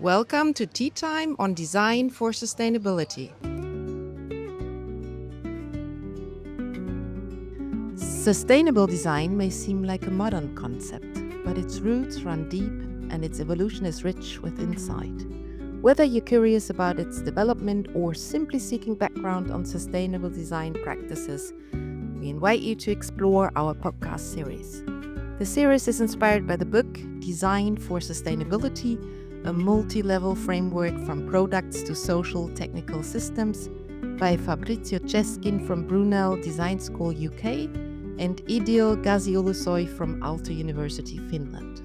Welcome to T.time on Design for Sustainability. Sustainable design may seem like a modern concept, but its roots run deep and its evolution is rich with insight. Whether you're curious about its development or simply seeking background on sustainable design practices, we invite you to explore our podcast series. The series is inspired by the book Design for Sustainability, a multi-level framework from products to social technical systems by Fabrizio Ceschin from Brunel Design School UK and Idil Gaziulusoy from Aalto University, Finland.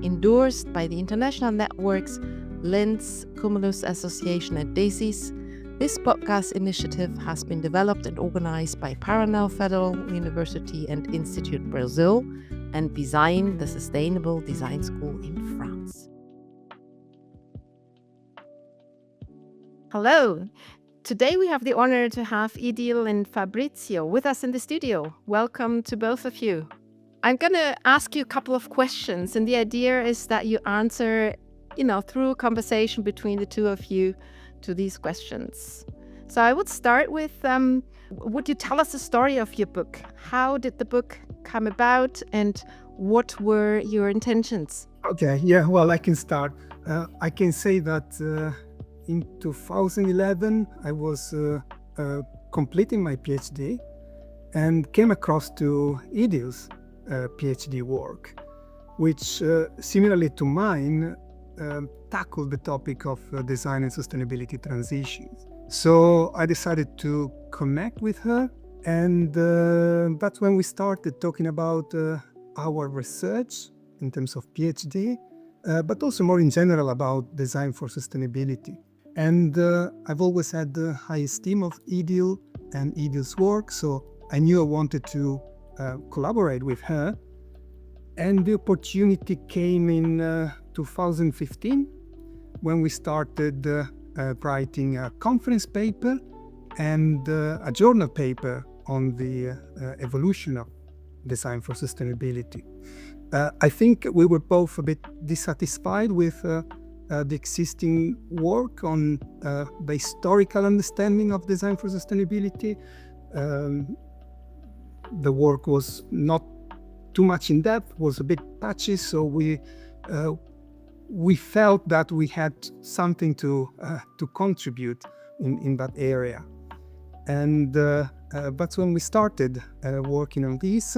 Endorsed by the international networks Lens, Cumulus Association and DASIS, this podcast initiative has been developed and organized by Paranel Federal University and Institute Brazil and Design, the Sustainable Design School in France. Hello. Today we have the honor to have Idil and Fabrizio with us in the studio. Welcome to both of you. I'm going to ask you a couple of questions, and the idea is that you answer, through a conversation between the two of you to these questions. So I would start with, would you tell us the story of your book? How did the book come about, and what were your intentions? Okay, yeah, well, I can start. I can say that in 2011, I was completing my PhD and came across to Idil's PhD work, which, similarly to mine, tackled the topic of design and sustainability transitions. So I decided to connect with her, and that's when we started talking about our research in terms of PhD, but also more in general about design for sustainability. And I've always had high esteem of Idil and Idil's work, so I knew I wanted to collaborate with her. And the opportunity came in 2015 when we started writing a conference paper and a journal paper on the evolution of design for sustainability. I think we were both a bit dissatisfied with the existing work on the historical understanding of design for sustainability. The work was not too much in depth, was a bit patchy, so we felt that we had something to contribute in that area. And that's when we started working on this.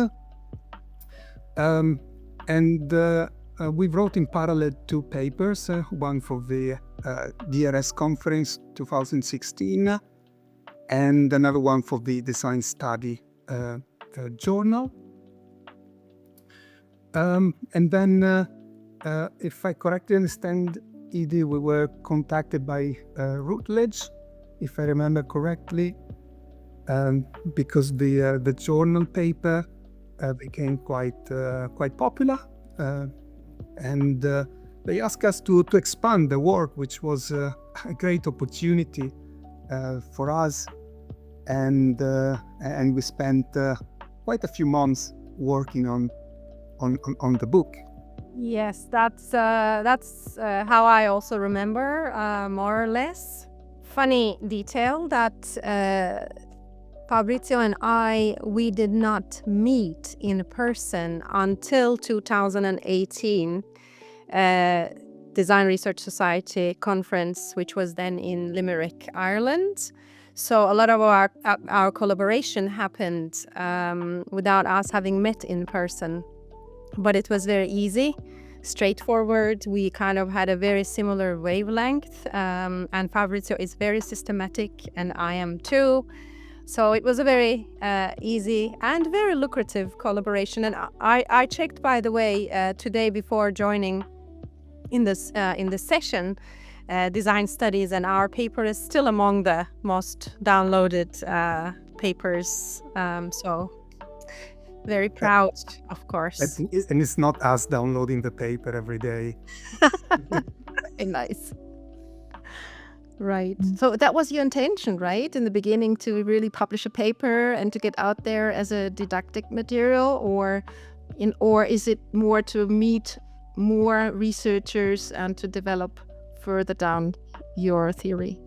We wrote in parallel two papers, one for the DRS conference 2016 and another one for the design study journal. And then, if I correctly understand, Idil, we were contacted by Routledge, if I remember correctly, because the journal paper became quite popular. And they asked us to expand the work, which was a great opportunity for us. And we spent quite a few months working on the book. Yes, that's how I also remember, more or less. Funny detail that Fabrizio and we did not meet in person until 2018 Design Research Society conference, which was then in Limerick, Ireland. So a lot of our collaboration happened without us having met in person. But it was very easy, straightforward. We kind of had a very similar wavelength, and Fabrizio is very systematic, and I am too. So it was a very easy and very lucrative collaboration. And I checked, by the way, today before joining in this session, design studies, and our paper is still among the most downloaded papers. So very proud, of course. And it's not us downloading the paper every day. Very nice. Right. So that was your intention, right? In the beginning, to really publish a paper and to get out there as a didactic material, or is it more to meet more researchers and to develop further down your theory?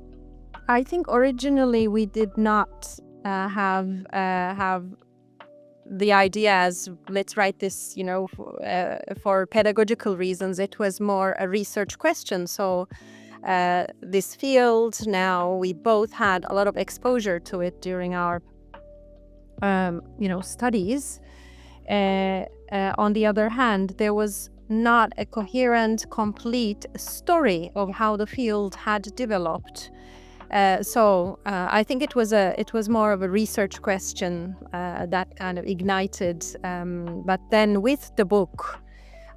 I think originally we did not have the idea as let's write this, for pedagogical reasons. It was more a research question. So this field, now we both had a lot of exposure to it during our studies. On the other hand, there was not a coherent, complete story of how the field had developed. So I think it was more of a research question that kind of ignited. But then with the book,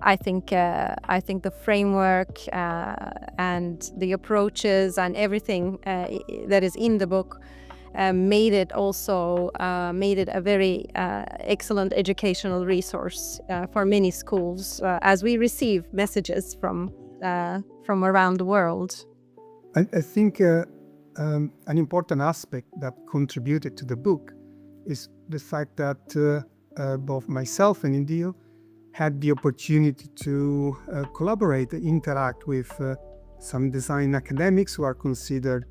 I think the framework and the approaches and everything that is in the book made it a very excellent educational resource for many schools as we receive messages from around the world. I think an important aspect that contributed to the book is the fact that both myself and Idil had the opportunity to collaborate and interact with some design academics who are considered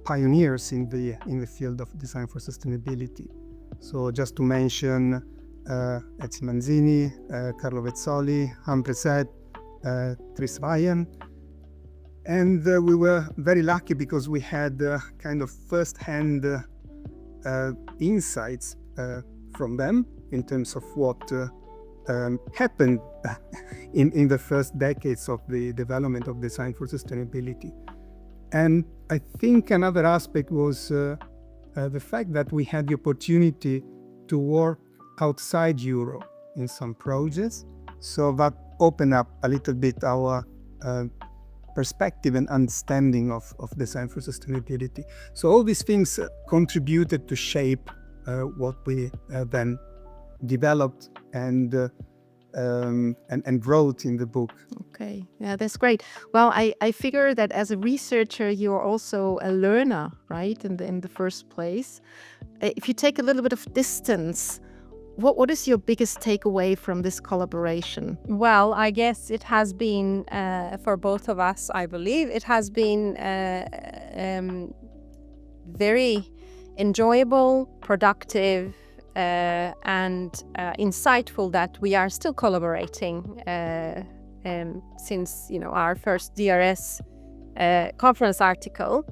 pioneers in the field of design for sustainability. So just to mention Ezio Manzini, Carlo Vezzoli, Amplify, Tris Vajan. And we were very lucky because we had kind of first-hand insights from them in terms of what happened in the first decades of the development of design for sustainability. And I think another aspect was the fact that we had the opportunity to work outside Europe in some projects. So that opened up a little bit our perspective and understanding of design for sustainability. So all these things contributed to shape what we then developed and wrote in the book. Okay, yeah, that's great. Well, I figure that as a researcher, you're also a learner, right? In the first place, if you take a little bit of distance, what is your biggest takeaway from this collaboration? Well, I guess it has been for both of us. I believe it has been very enjoyable, productive, and insightful that we are still collaborating since our first DRS conference article.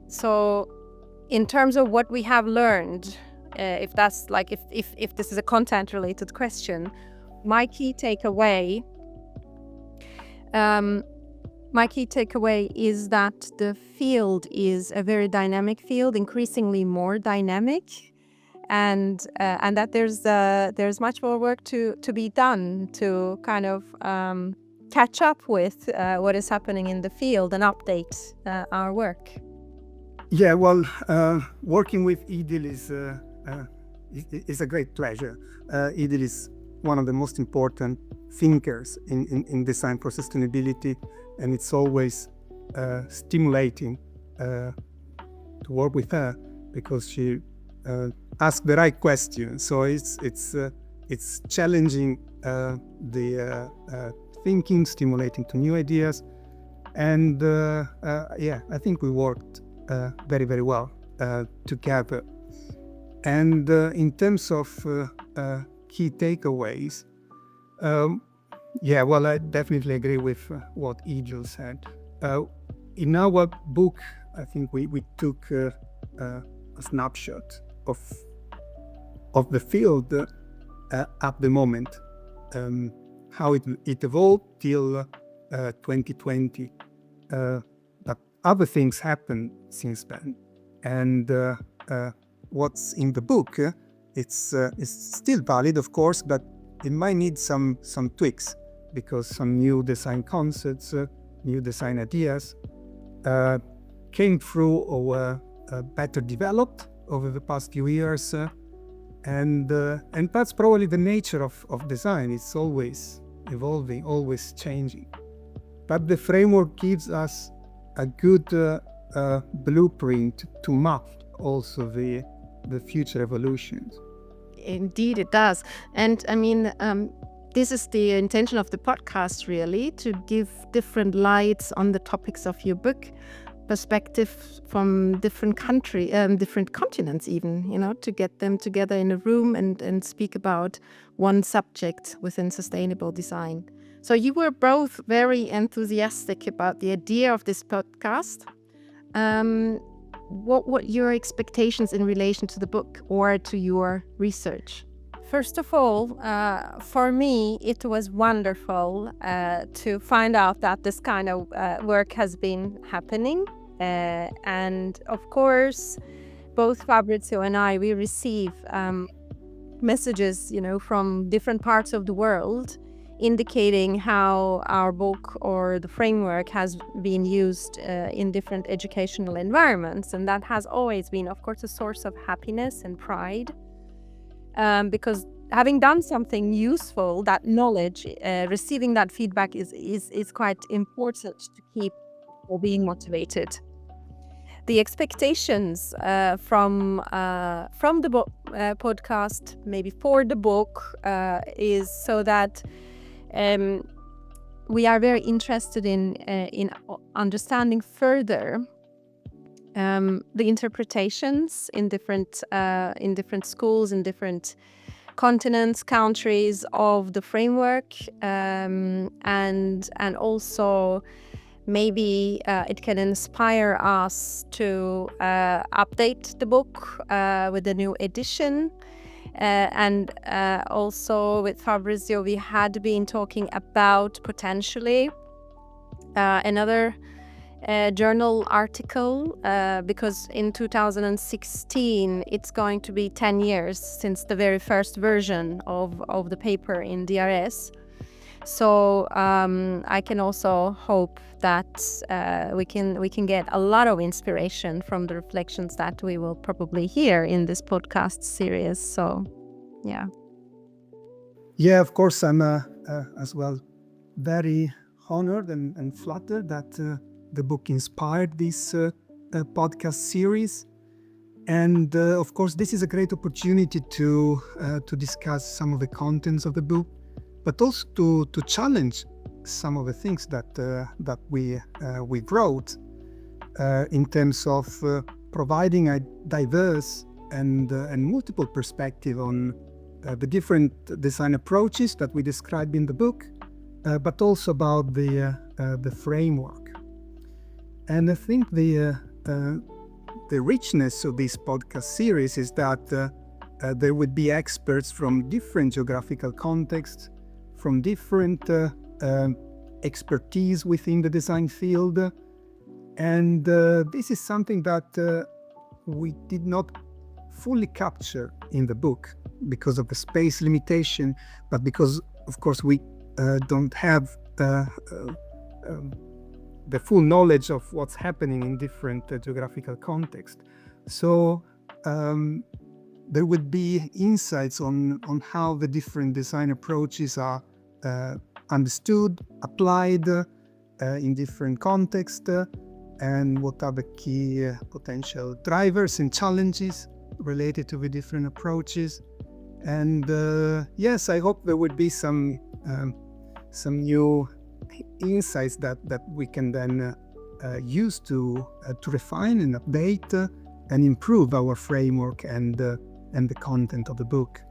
So in terms of what we have learned, if that's like if this is a content related question, my key takeaway is that the field is a very dynamic field, increasingly more dynamic, and that there's much more work to be done to kind of catch up with what is happening in the field and update our work. Yeah, well, working with Idil is a great pleasure. Idil is one of the most important thinkers in design for sustainability, and it's always stimulating to work with her because she asks the right questions. So it's challenging the thinking, stimulating to new ideas, and I think we worked very, very well together. And in terms of key takeaways, I definitely agree with what Idil said. In our book, I think we took a snapshot of the field at the moment, how it evolved till 2020. But other things happened since then, and what's in the book, it's still valid, of course, but it might need some tweaks because some new design concepts, new design ideas came through or were better developed over the past few years, and that's probably the nature of design. It's always evolving, always changing. But the framework gives us a good blueprint to map also the future evolutions. Indeed, it does. And I mean, this is the intention of the podcast, really, to give different lights on the topics of your book, perspective from different different continents even, to get them together in a room and speak about one subject within sustainable design. So you were both very enthusiastic about the idea of this podcast. What your expectations in relation to the book or to your research? First of all, for me, it was wonderful to find out that this kind of work has been happening. And of course, both Fabrizio and I, we receive messages, from different parts of the world indicating how our book or the framework has been used in different educational environments. And that has always been, of course, a source of happiness and pride. Because having done something useful, that knowledge, receiving that feedback is quite important to keep or being motivated. The expectations from the podcast, maybe for the book, is so that we are very interested in understanding further the interpretations in different schools, in different continents, countries of the framework, and also maybe it can inspire us to update the book with a new edition. And also with Fabrizio, we had been talking about potentially another journal article, because in 2016 it's going to be 10 years since the very first version of the paper in DRS. So I can also hope that we can get a lot of inspiration from the reflections that we will probably hear in this podcast series. So yeah, of course, I'm as well very honored and flattered that the book inspired this podcast series. And of course, this is a great opportunity to discuss some of the contents of the book, but also to challenge some of the things that we wrote in terms of providing a diverse and multiple perspective on the different design approaches that we describe in the book, but also about the framework. And I think the richness of this podcast series is that there would be experts from different geographical contexts, from different expertise within the design field. And this is something that we did not fully capture in the book because of the space limitation, but because, of course, we don't have the full knowledge of what's happening in different geographical contexts. So there would be insights on how the different design approaches are understood, applied in different contexts, and what are the key potential drivers and challenges related to the different approaches. And yes, I hope there would be some new insights that we can then use to refine and update and improve our framework and the content of the book.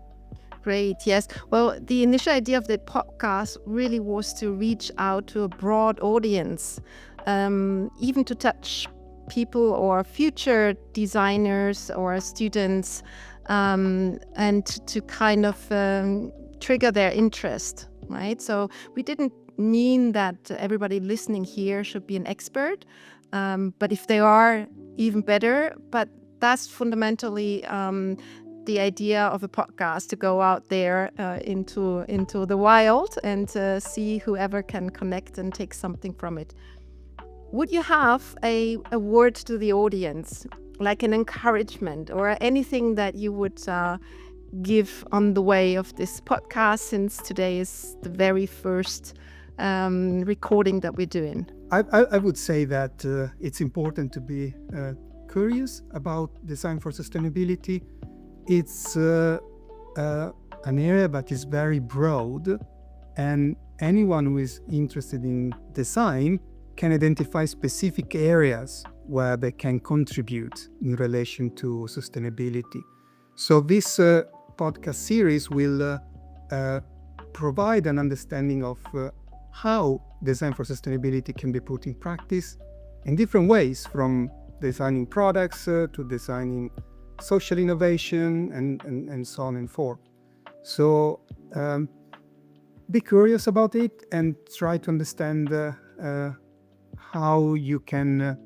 Great, yes. Well, the initial idea of the podcast really was to reach out to a broad audience, even to touch people or future designers or students, and to kind of trigger their interest, right? So we didn't mean that everybody listening here should be an expert, but if they are, even better. But that's fundamentally the idea of a podcast, to go out there into the wild and see whoever can connect and take something from it. Would you have a word to the audience, like an encouragement or anything that you would give on the way of this podcast, since today is the very first recording that we're doing? I would say that it's important to be curious about design for sustainability. It's an area that is very broad, and anyone who is interested in design can identify specific areas where they can contribute in relation to sustainability. So this podcast series will provide an understanding of how design for sustainability can be put in practice in different ways, from designing products to designing social innovation and so on and forth. So be curious about it and try to understand how you can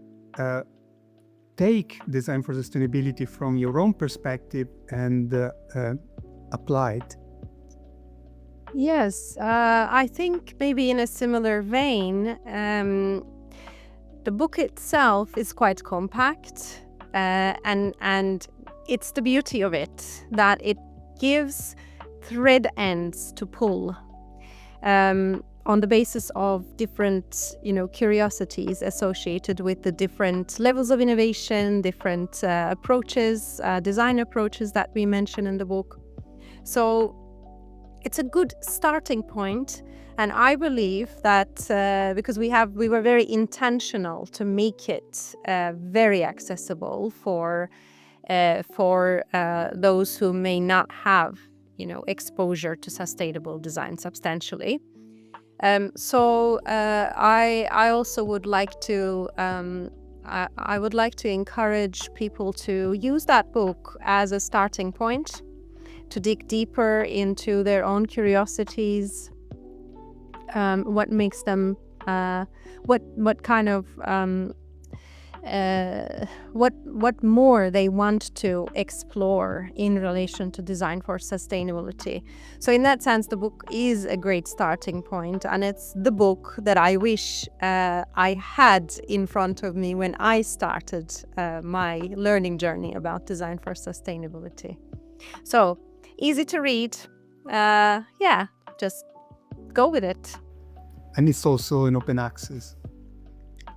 take design for sustainability from your own perspective and apply it. Yes, I think maybe in a similar vein, the book itself is quite compact, and it's the beauty of it that it gives thread ends to pull on the basis of different, curiosities associated with the different levels of innovation, different approaches, design approaches that we mention in the book. So it's a good starting point, and I believe that because we were very intentional to make it very accessible for those who may not have, exposure to sustainable design substantially. So I also would like to I would like to encourage people to use that book as a starting point, to dig deeper into their own curiosities, what makes them, what kind of, what more they want to explore in relation to design for sustainability. So in that sense, the book is a great starting point, and it's the book that I wish I had in front of me when I started my learning journey about design for sustainability. So easy to read. Just go with it. And it's also in open access.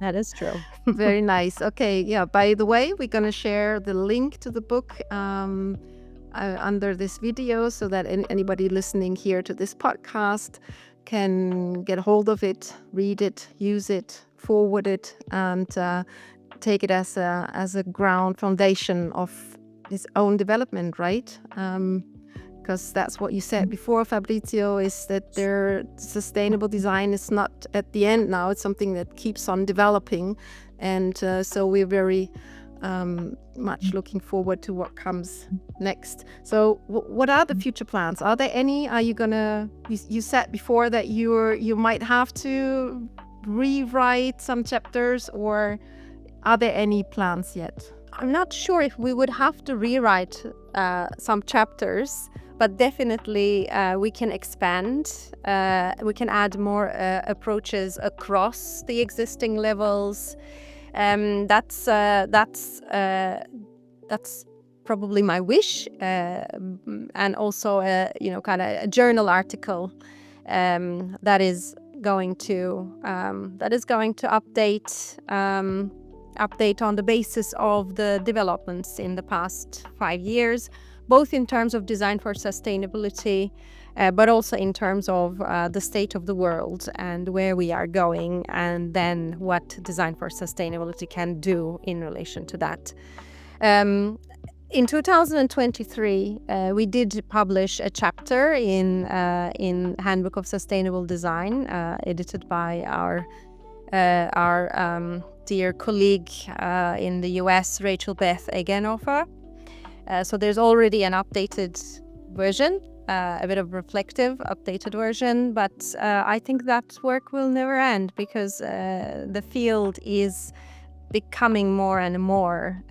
That is true. Very nice. Okay, yeah, by the way, we're going to share the link to the book under this video so that anybody listening here to this podcast can get hold of it, read it, use it, forward it, and take it as a ground foundation of his own development, right? Because that's what you said before, Fabrizio, is that their sustainable design is not at the end now. It's something that keeps on developing. And so we're very much looking forward to what comes next. So what are the future plans? Are there any? Are you gonna, you said before that you might have to rewrite some chapters, or are there any plans yet? I'm not sure if we would have to rewrite some chapters, but definitely we can expand. We can add more approaches across the existing levels. That's probably my wish, and also kind of a journal article that is going to update on the basis of the developments in the past 5 years, both in terms of design for sustainability, but also in terms of the state of the world and where we are going, and then what design for sustainability can do in relation to that. In 2023, we did publish a chapter in Handbook of Sustainable Design, edited by our dear colleague in the US, Rachel Beth Eggenhofer. So there's already an updated version, a bit of reflective updated version, but I think that work will never end, because the field is becoming more and more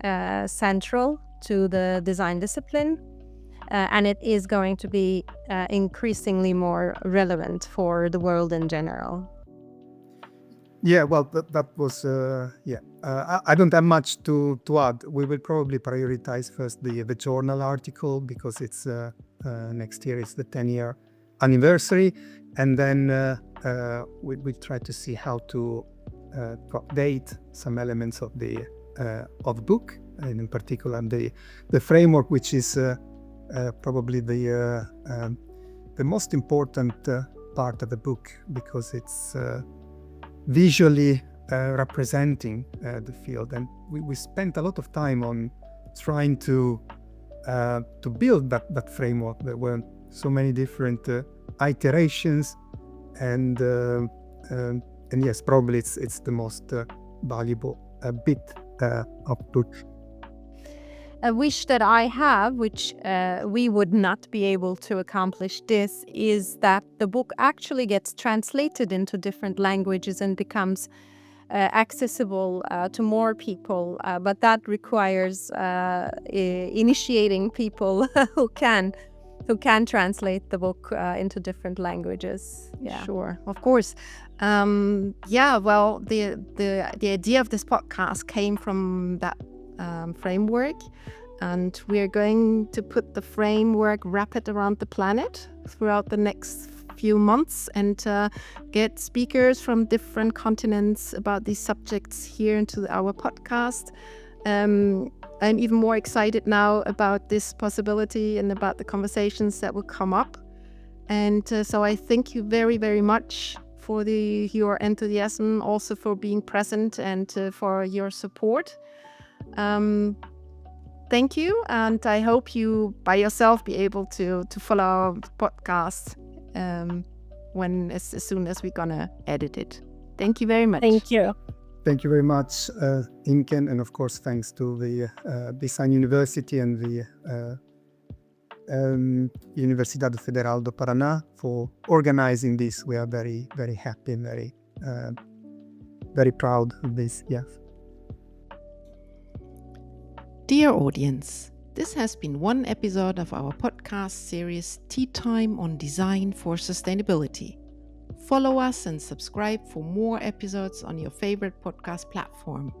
central to the design discipline, and it is going to be increasingly more relevant for the world in general. Yeah, well, that was, I don't have much to add. We will probably prioritize first the journal article, because it's next year is the 10-year anniversary, and then we try to see how to update some elements of the book, and in particular the framework, which is probably the most important part of the book because it's visually representing the field, and we spent a lot of time on trying to build that framework. There were so many different iterations, and yes, probably it's the most valuable bit of book. A wish that I have, which we would not be able to accomplish this, is that the book actually gets translated into different languages and becomes accessible to more people. But that requires initiating people who can translate the book into different languages. Yeah. Sure, of course. Well, the idea of this podcast came from that framework, and we're going to put the framework, wrap it around the planet throughout the next few months, and get speakers from different continents about these subjects here into our podcast. I'm even more excited now about this possibility and about the conversations that will come up. And so I thank you very, very much for your enthusiasm, also for being present, and for your support. Thank you, and I hope you by yourself be able to follow our podcast as soon as we're gonna edit it. Thank you very much. Thank you. Thank you very much, Inken, and of course thanks to the Design University and the Universidad Federal do Paraná for organizing this. We are very, very happy and very proud of this. Yes. Dear audience, this has been one episode of our podcast series T.time on Design for Sustainability. Follow us and subscribe for more episodes on your favorite podcast platform.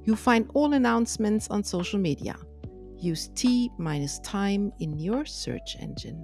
You'll find all announcements on social media. Use T-time in your search engine.